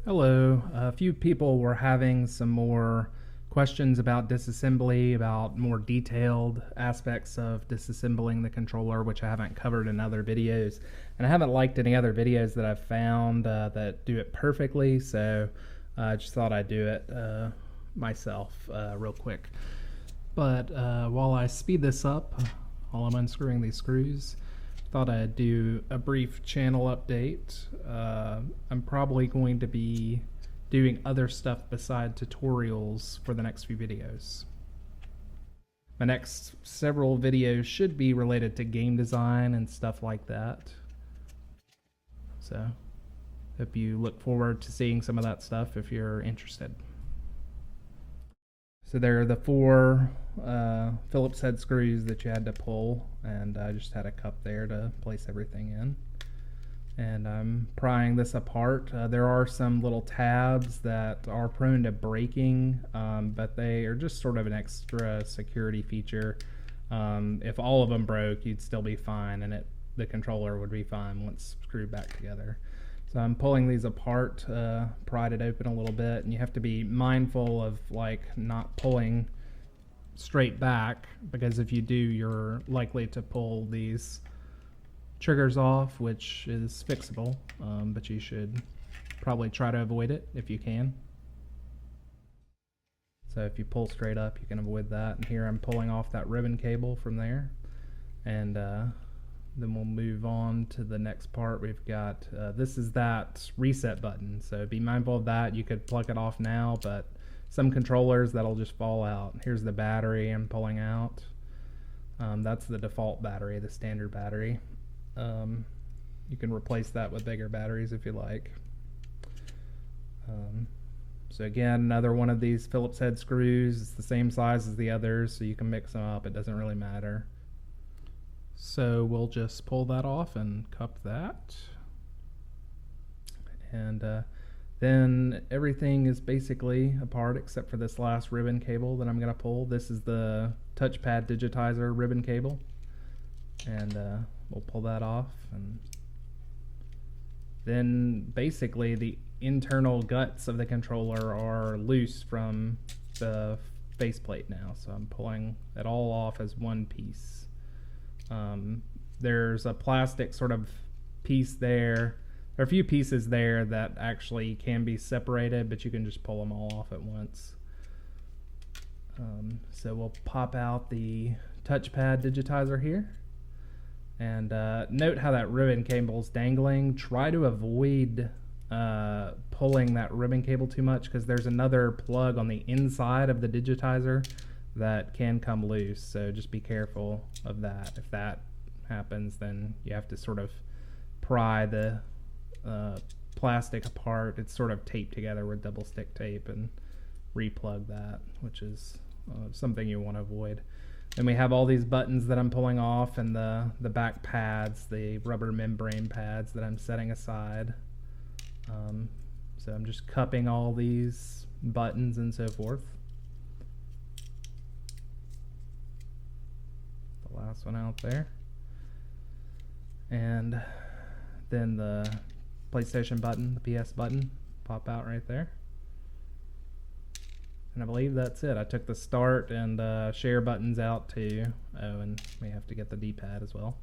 Hello. A few people were having some more questions about disassembly, about more detailed aspects of disassembling the controller, which I haven't covered in other videos. And I haven't liked any other videos that I've found that do it perfectly, so I just thought I'd do it myself real quick. But while I speed this up, while I'm unscrewing these screws, thought I'd do a brief channel update. I'm probably going to be doing other stuff beside tutorials for the next few videos. My next several videos should be related to game design and stuff like that. So, hope you look forward to seeing some of that stuff if you're interested. So there are the four Phillips head screws that you had to pull, and I just had a cup there to place everything in. And I'm prying this apart. There are some little tabs that are prone to breaking, but they are just sort of an extra security feature. If all of them broke, you'd still be fine, and the controller would be fine once screwed back together. So I'm pulling these apart, pried it open a little bit, and you have to be mindful of not pulling straight back, because if you do, you're likely to pull these triggers off, which is fixable, but you should probably try to avoid it if you can. So if you pull straight up, you can avoid that. And here I'm pulling off that ribbon cable from there, and then we'll move on to the next part. We've got, this is that reset button, so be mindful of that. You could plug it off now, but some controllers, that'll just fall out. Here's the battery I'm pulling out. That's the default battery, the standard battery. You can replace that with bigger batteries if you like. So again, another one of these Phillips head screws. It's the same size as the others, so you can mix them up. It doesn't really matter. So we'll just pull that off and cup that. And then everything is basically apart except for this last ribbon cable that I'm going to pull. This is the Touchpad Digitizer ribbon cable. And we'll pull that off. And then basically the internal guts of the controller are loose from the faceplate now. So I'm pulling it all off as one piece. There's a plastic sort of piece there. There are a few pieces there that actually can be separated, but you can just pull them all off at once. So we'll pop out the touchpad digitizer here. And note how that ribbon cable's dangling. Try to avoid pulling that ribbon cable too much, because there's another plug on the inside of the digitizer that can come loose, so just be careful of that. If that happens, then you have to sort of pry the plastic apart. It's sort of taped together with double stick tape, and replug that, which is something you want to avoid. Then we have all these buttons that I'm pulling off, and the back pads, the rubber membrane pads that I'm setting aside. So I'm just cupping all these buttons and so forth. Last one out there. And then the PlayStation button, the PS button, pop out right there. And I believe that's it. I took the start and share buttons out too. Oh, and we have to get the D-pad as well.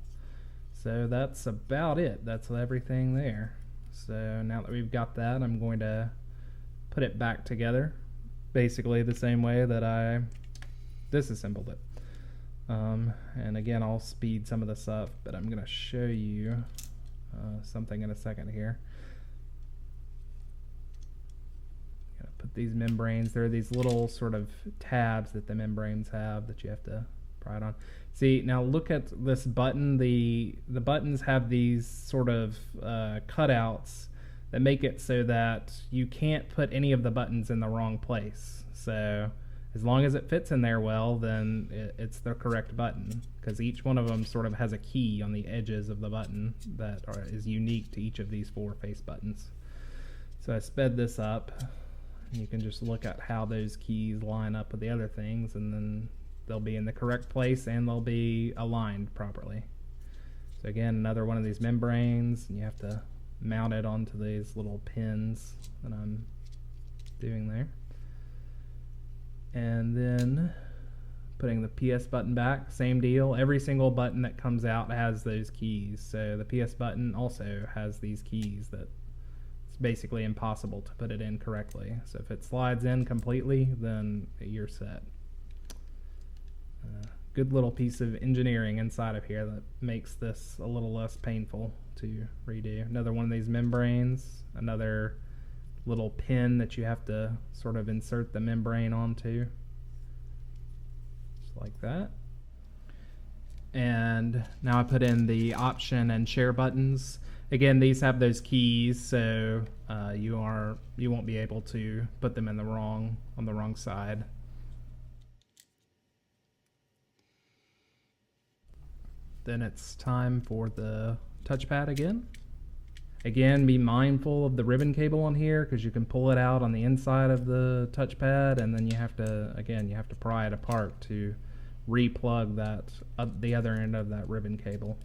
So that's about it. That's everything there. So now that we've got that, I'm going to put it back together, basically the same way that I disassembled it. And again, I'll speed some of this up, but I'm going to show you something in a second here. Gotta put these membranes, there are these little sort of tabs that the membranes have that you have to pry it on. See, now look at this button. The buttons have these sort of cutouts that make it so that you can't put any of the buttons in the wrong place. So as long as it fits in there well, then it's the correct button, because each one of them sort of has a key on the edges of the button that is unique to each of these four face buttons. So I sped this up, and you can just look at how those keys line up with the other things, and then they'll be in the correct place and they'll be aligned properly. So again, another one of these membranes, and you have to mount it onto these little pins that I'm doing there. And then putting the PS button back, same deal. Every single button that comes out has those keys. So the PS button also has these keys that it's basically impossible to put it in correctly. So if it slides in completely, then you're set. Good little piece of engineering inside of here that makes this a little less painful to redo. Another one of these membranes, another little pin that you have to sort of insert the membrane onto, just like that. And now I put in the option and share buttons. Again, these have those keys, so you won't be able to put them in on the wrong side. Then it's time for the touchpad again. Again, be mindful of the ribbon cable on here because you can pull it out on the inside of the touchpad, and then you have to pry it apart to re-plug the other end of that ribbon cable,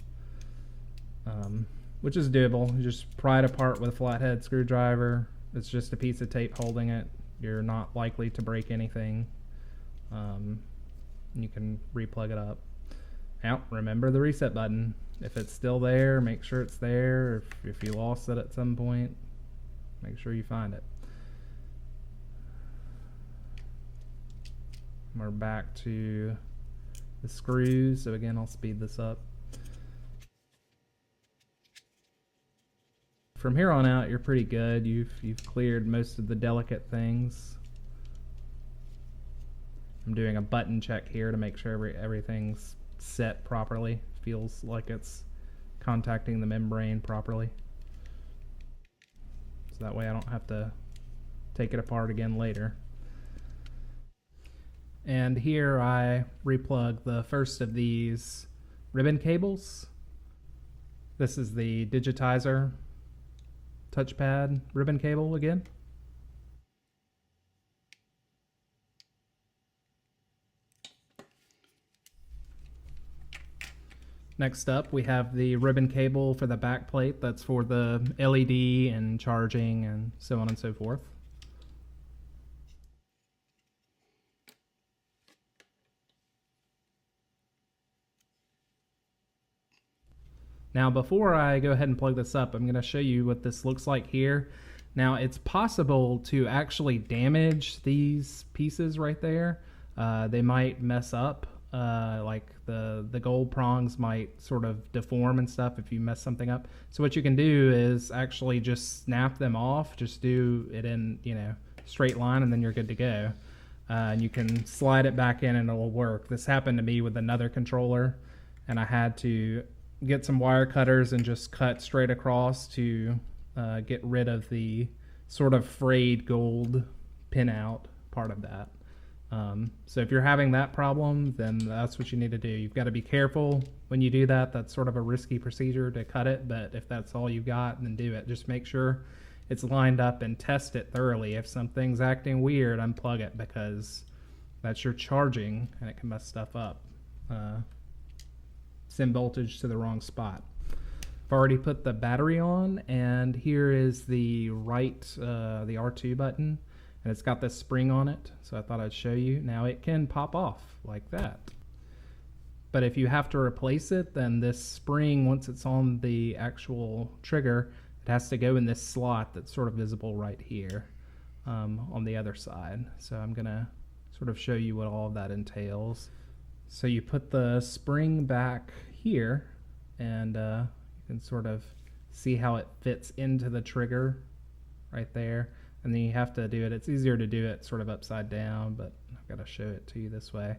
which is doable. You just pry it apart with a flathead screwdriver. It's just a piece of tape holding it. You're not likely to break anything. You can re-plug it up. Now, remember the reset button. If it's still there, make sure it's there. If you lost it at some point, make sure you find it. We're back to the screws. So again, I'll speed this up. From here on out, you're pretty good. You've cleared most of the delicate things. I'm doing a button check here to make sure everything's set properly, feels like it's contacting the membrane properly, so that way I don't have to take it apart again later. And here I replug the first of these ribbon cables. This is the Digitizer touchpad ribbon cable again. Next up, we have the ribbon cable for the back plate. That's for the LED and charging and so on and so forth. Now, before I go ahead and plug this up, I'm going to show you what this looks like here. Now, it's possible to actually damage these pieces right there. They might mess up. Like the gold prongs might sort of deform and stuff if you mess something up. So what you can do is actually just snap them off. Just do it in, straight line, and then you're good to go. And you can slide it back in and it'll work. This happened to me with another controller, and I had to get some wire cutters and just cut straight across to get rid of the sort of frayed gold pinout part of that. So if you're having that problem, then that's what you need to do. You've got to be careful when you do that. That's sort of a risky procedure to cut it, but if that's all you've got, then do it. Just make sure it's lined up and test it thoroughly. If something's acting weird, unplug it, because that's your charging and it can mess stuff up. Send voltage to the wrong spot. I've already put the battery on, and here is the the R2 button. And it's got this spring on it, so I thought I'd show you. Now it can pop off like that. But if you have to replace it, then this spring, once it's on the actual trigger, it has to go in this slot that's sort of visible right here on the other side. So I'm gonna sort of show you what all of that entails. So you put the spring back here, and you can sort of see how it fits into the trigger right there. And then you have to do it. It's easier to do it sort of upside down, but I've got to show it to you this way.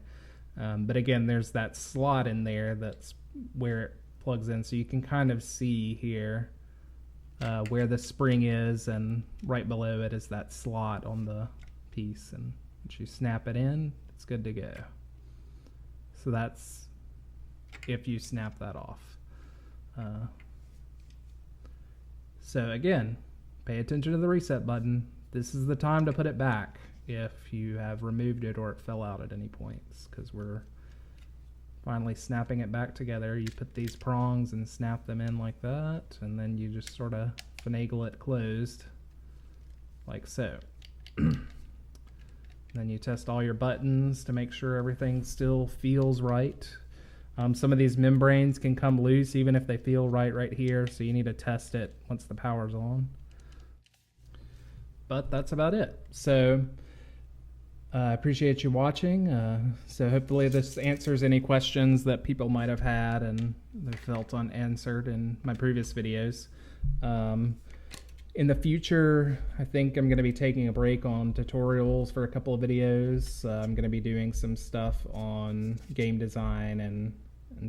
But again, there's that slot in there that's where it plugs in. So you can kind of see here where the spring is, and right below it is that slot on the piece. And once you snap it in, it's good to go. So that's if you snap that off. So again, pay attention to the reset button. This is the time to put it back if you have removed it or it fell out at any points, because we're finally snapping it back together. You put these prongs and snap them in like that, and then you just sort of finagle it closed, like so. Then you test all your buttons to make sure everything still feels right. Some of these membranes can come loose even if they feel right here, so you need to test it once the power's on. But that's about it. So I appreciate you watching. So hopefully this answers any questions that people might have had and they felt unanswered in my previous videos. In the future, I think I'm going to be taking a break on tutorials for a couple of videos. I'm going to be doing some stuff on game design and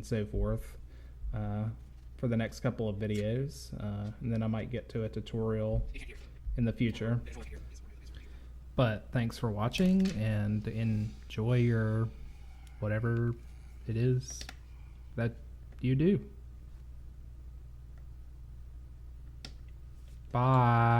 so forth for the next couple of videos. And then I might get to a tutorial in the future. But thanks for watching and enjoy your whatever it is that you do. Bye.